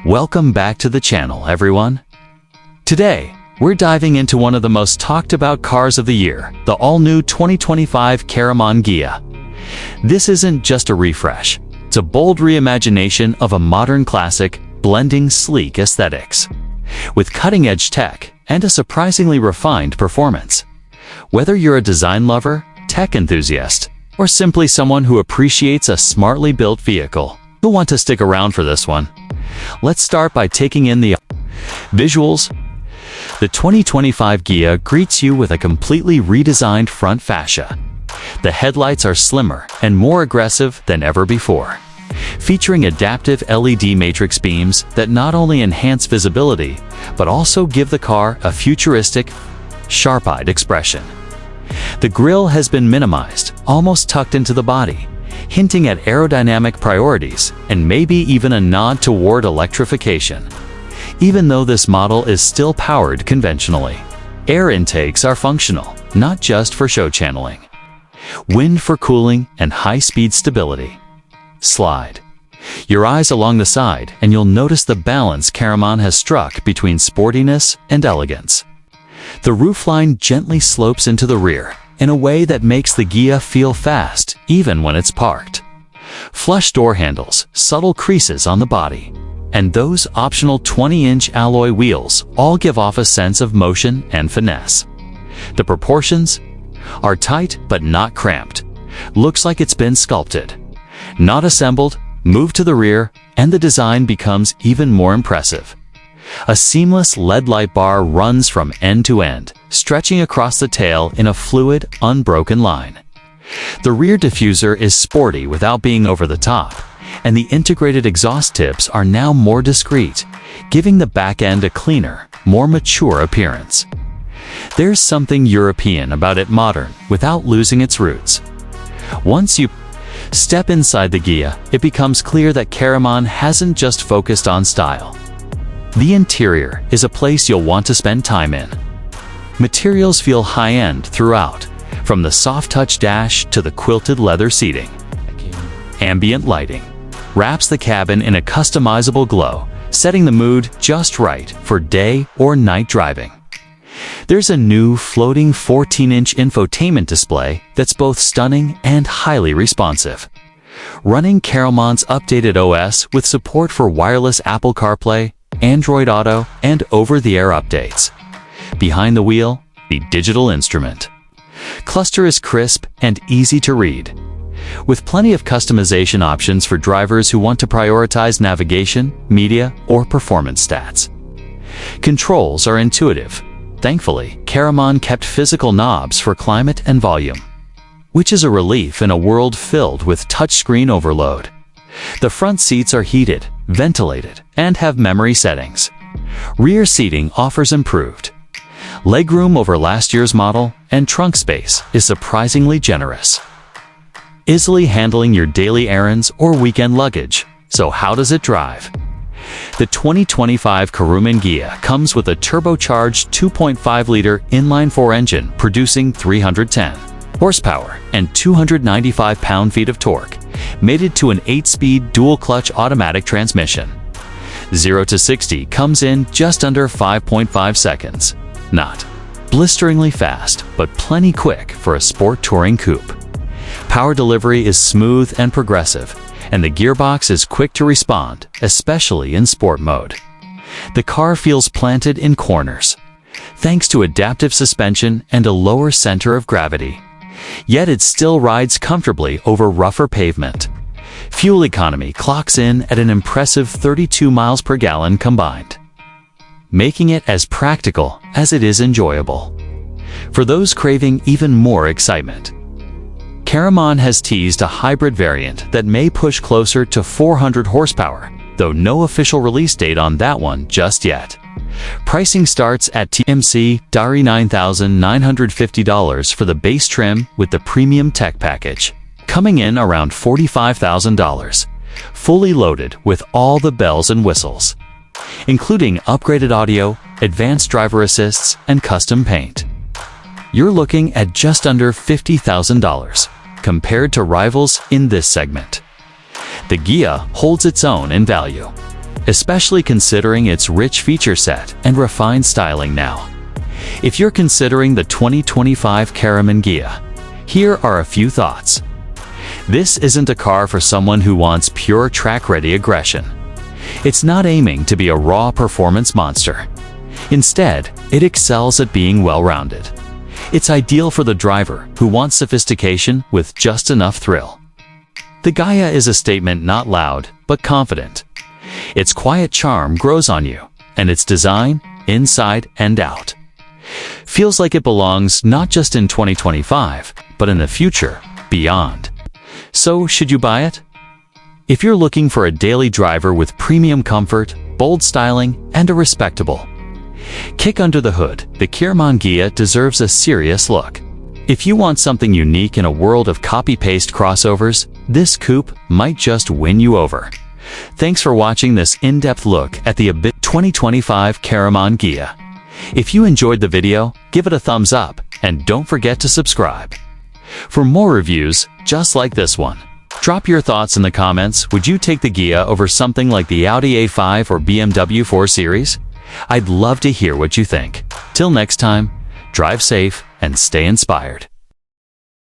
Welcome back to the channel, everyone. Today, we're diving into one of the most talked about cars of the year, the all-new 2025 Karmann Ghia. This isn't just a refresh, it's a bold reimagination of a modern classic, blending sleek aesthetics with cutting-edge tech and a surprisingly refined performance. Whether you're a design lover, tech enthusiast, or simply someone who appreciates a smartly built vehicle, you'll want to stick around for this one. Let's start by taking in the visuals. The 2025 Ghia greets you with a completely redesigned front fascia. The headlights are slimmer and more aggressive than ever before, featuring adaptive LED matrix beams that not only enhance visibility, but also give the car a futuristic, sharp-eyed expression. The grille has been minimized, almost tucked into the body, hinting at aerodynamic priorities and maybe even a nod toward electrification. Even though this model is still powered conventionally, air intakes are functional, not just for show channeling. Wind for cooling and high-speed stability. Slide your eyes along the side and you'll notice the balance Karmann has struck between sportiness and elegance. The roofline gently slopes into the rear in a way that makes the Ghia feel fast even when it's parked. Flush door handles, subtle creases on the body, and those optional 20-inch alloy wheels all give off a sense of motion and finesse. The proportions are tight but not cramped. Looks like it's been sculpted, not assembled. Move to the rear, and the design becomes even more impressive. A seamless LED light bar runs from end to end, stretching across the tail in a fluid, unbroken line. The rear diffuser is sporty without being over the top, and the integrated exhaust tips are now more discreet, giving the back end a cleaner, more mature appearance. There's something European about it modern without losing its roots. Once you step inside the Ghia, it becomes clear that Karmann hasn't just focused on style. The interior is a place you'll want to spend time in. Materials feel high-end throughout, from the soft-touch dash to the quilted leather seating. Ambient lighting wraps the cabin in a customizable glow, setting the mood just right for day or night driving. There's a new floating 14-inch infotainment display that's both stunning and highly responsive. Running Karmann's updated OS with support for wireless Apple CarPlay, Android Auto, and over-the-air updates. Behind the wheel, the digital instrument cluster is crisp and easy to read, with plenty of customization options for drivers who want to prioritize navigation, media, or performance stats. Controls are intuitive. Thankfully, Karmann kept physical knobs for climate and volume, which is a relief in a world filled with touchscreen overload. The front seats are heated, ventilated, and have memory settings. Rear seating offers improved legroom over last year's model, and trunk space is surprisingly generous, easily handling your daily errands or weekend luggage. So how does it drive? The 2025 Karmann Ghia comes with a turbocharged 2.5-liter inline-4 engine producing 310 horsepower and 295 pound-feet of torque, mated to an 8-speed dual-clutch automatic transmission. 0 to 60 comes in just under 5.5 seconds. Not blisteringly fast, but plenty quick for a sport touring coupe. Power delivery is smooth and progressive, and the gearbox is quick to respond, especially in sport mode. The car feels planted in corners, thanks to adaptive suspension and a lower center of gravity. Yet it still rides comfortably over rougher pavement. Fuel economy clocks in at an impressive 32 miles per gallon combined, making it as practical as it is enjoyable. For those craving even more excitement, Karmann has teased a hybrid variant that may push closer to 400 horsepower, though no official release date on that one just yet. Pricing starts at TMC $9,950 for the base trim with the premium tech package, coming in around $45,000, fully loaded with all the bells and whistles, including upgraded audio, advanced driver assists, and custom paint. You're looking at just under $50,000 compared to rivals in this segment. The Ghia holds its own in value, especially considering its rich feature set and refined styling now. If you're considering the 2025 Karmann Ghia, here are a few thoughts. This isn't a car for someone who wants pure track-ready aggression. It's not aiming to be a raw performance monster. Instead, it excels at being well-rounded. It's ideal for the driver who wants sophistication with just enough thrill. The Ghia is a statement not loud, but confident. Its quiet charm grows on you, and its design, inside and out, feels like it belongs not just in 2025, but in the future, beyond. So, should you buy it? If you're looking for a daily driver with premium comfort, bold styling, and a respectable kick under the hood, the Karmann Ghia deserves a serious look. If you want something unique in a world of copy-paste crossovers, this coupe might just win you over. Thanks for watching this in-depth look at the 2025 Karmann Ghia. If you enjoyed the video, give it a thumbs up, and don't forget to subscribe for more reviews just like this one. Drop your thoughts in the comments. Would you take the Ghia over something like the Audi A5 or BMW 4 Series? I'd love to hear what you think. Till next time, drive safe and stay inspired.